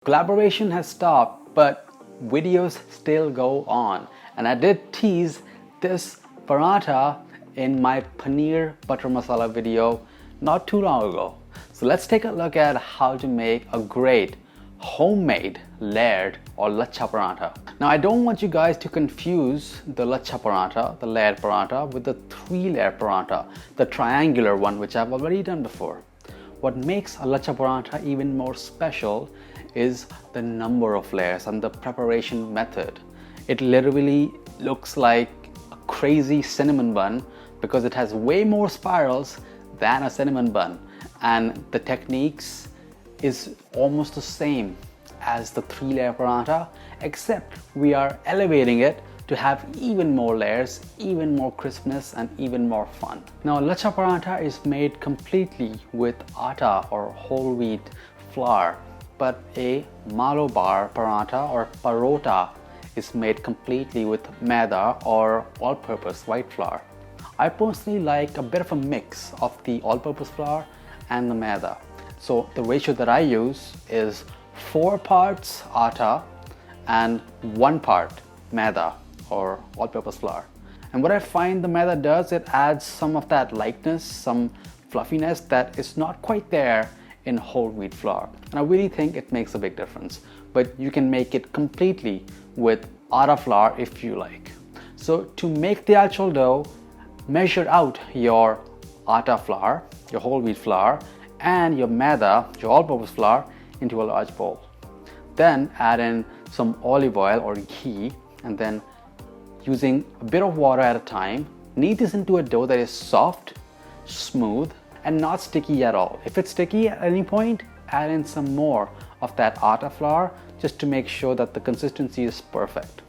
Collaboration has stopped, but videos still go on. And I did tease this paratha in my paneer butter masala video not too long ago. So let's take a look at how to make a great homemade layered or lachha paratha. Now I don't want you guys to confuse the lachha paratha, the layered paratha, with the 3-layer paratha, the triangular one which I've already done before. What makes a lachha paratha even more special is the number of layers and the preparation method. It literally looks like a crazy cinnamon bun because it has way more spirals than a cinnamon bun, and the techniques is almost the same as the 3-layer paratha, except we are elevating it to have even more layers, even more crispness, and even more fun. Now lachha paratha is made completely with atta or whole wheat flour, but a malabar paratha or parota is made completely with maida or all-purpose white flour. I personally like a bit of a mix of the all-purpose flour and the maida. So the ratio that I use is 4 parts atta and 1 part maida or all-purpose flour. And what I find the maida does, it adds some of that lightness, some fluffiness that is not quite there in whole wheat flour. And I really think it makes a big difference. But you can make it completely with atta flour if you like. So to make the actual dough, measure out your atta flour, your whole wheat flour, and your maida, your all-purpose flour, into a large bowl. Then add in some olive oil or ghee, and then using a bit of water at a time, knead this into a dough that is soft, smooth, and not sticky at all. If it's sticky at any point, add in some more of that atta flour just to make sure that the consistency is perfect.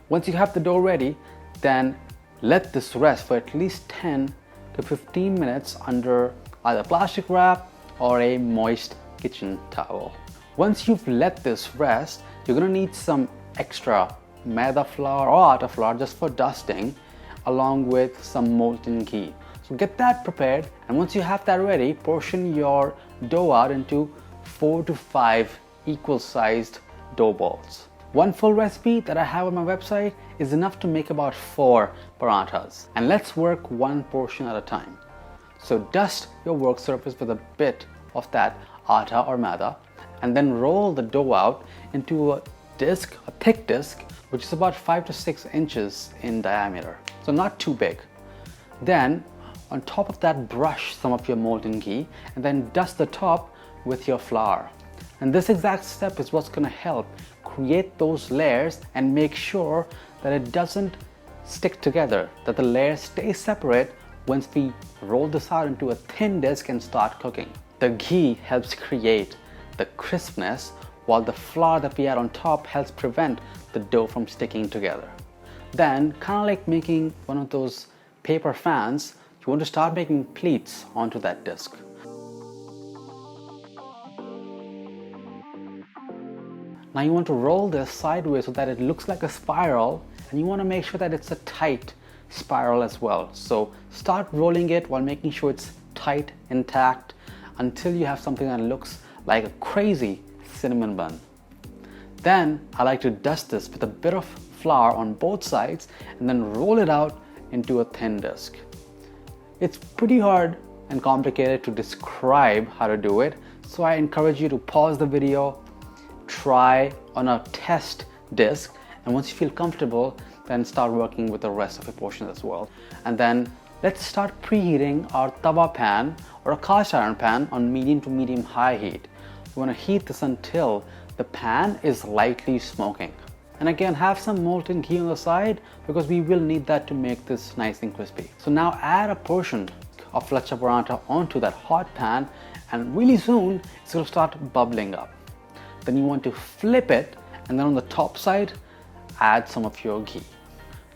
Once you have the dough ready, then let this rest for at least 10 to 15 minutes under either plastic wrap or a moist kitchen towel. Once you've let this rest, you're going to need some extra maida flour or atta flour just for dusting, along with some molten ghee. So get that prepared, and once you have that ready, portion your dough out into 4 to 5 equal sized dough balls. One full recipe that I have on my website is enough to make about 4 paranthas. And let's work one portion at a time. So dust your work surface with a bit of that atta or maida, and then roll the dough out into a disc, a thick disc, which is about 5 to 6 inches in diameter. So not too big. Then on top of that, brush some of your molten ghee and then dust the top with your flour. And this exact step is what's going to help create those layers and make sure that it doesn't stick together, that the layers stay separate once we roll this out into a thin disc and start cooking. The ghee helps create the crispness, while the flour that we add on top helps prevent the dough from sticking together. Then, kind of like making one of those paper fans, you want to start making pleats onto that disc. Now you want to roll this sideways so that it looks like a spiral, and you want to make sure that it's a tight spiral as well. So start rolling it while making sure it's tight, intact, until you have something that looks like a crazy cinnamon bun. Then I like to dust this with a bit of flour on both sides and then roll it out into a thin disc. It's pretty hard and complicated to describe how to do it, so I encourage you to pause the video, try on a test disc, and once you feel comfortable, then start working with the rest of your portions as well. And then let's start preheating our tawa pan or a cast iron pan on medium to medium high heat. We want to heat this until the pan is lightly smoking. And again, have some molten ghee on the side because we will need that to make this nice and crispy. So now add a portion of lachha paratha onto that hot pan, and really soon it's going to start bubbling up. Then you want to flip it, and then on the top side, add some of your ghee.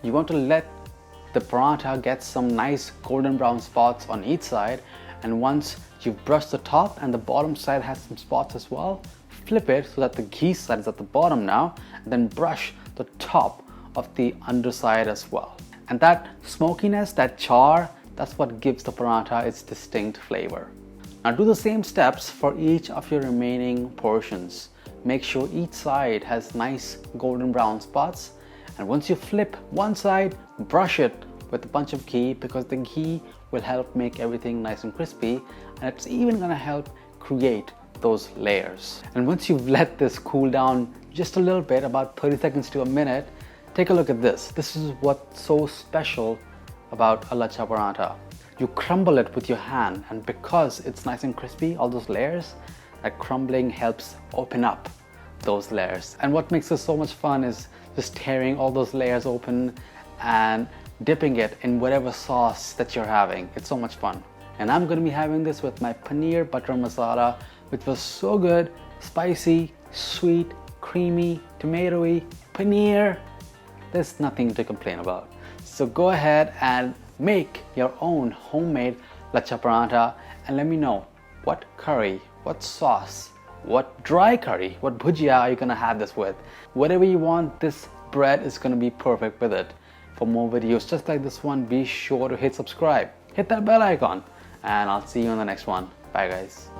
You want to let the paratha get some nice golden brown spots on each side, and once you've brushed the top and the bottom side has some spots as well, flip it so that the ghee side is at the bottom now, and then brush the top of the underside as well. And that smokiness, that char, that's what gives the paratha its distinct flavor. Now do the same steps for each of your remaining portions. make sure each side has nice golden brown spots. And once you flip one side, brush it with a bunch of ghee, because the ghee will help make everything nice and crispy, and it's even gonna help create those layers. And once you've let this cool down just a little bit, about 30 seconds to a minute, take a look at this. This is what's so special about a Lachha Paratha. You crumble it with your hand, and because it's nice and crispy, all those layers, that crumbling helps open up those layers. And what makes this so much fun is just tearing all those layers open and dipping it in whatever sauce that you're having. It's so much fun. And I'm going to be having this with my paneer butter masala, which was so good, spicy, sweet, creamy, tomatoey, paneer. There's nothing to complain about. So go ahead and make your own homemade Lachha Paratha and let me know what curry, what sauce, what dry curry, what bhujia are you gonna have this with. Whatever you want, this bread is gonna be perfect with it. For more videos just like this one, be sure to hit subscribe, hit that bell icon, and I'll see you in the next one. Bye guys.